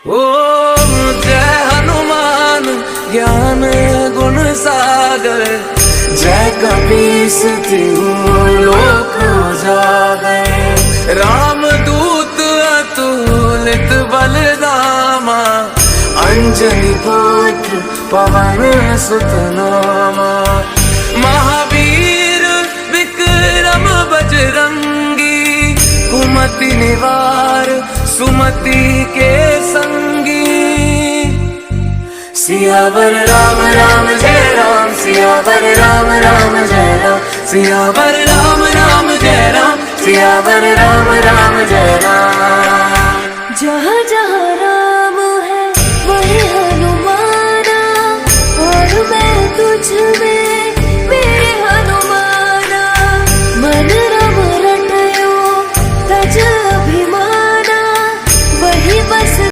ओम जय हनुमान ज्ञान गुण सागर, जय कपीस तिहुँ लोक उजागर। राम दूत अतुलित बल धामा, अंजनी पुत्र पवन सुत नामा। महावीर विक्रम बजरंगी, कुमति निवार सुमति के संगी। सियावर राम राम जय राम, सियावर राम राम जय राम, सियावर राम राम जय राम, सियावर राम राम जय राम। जहाँ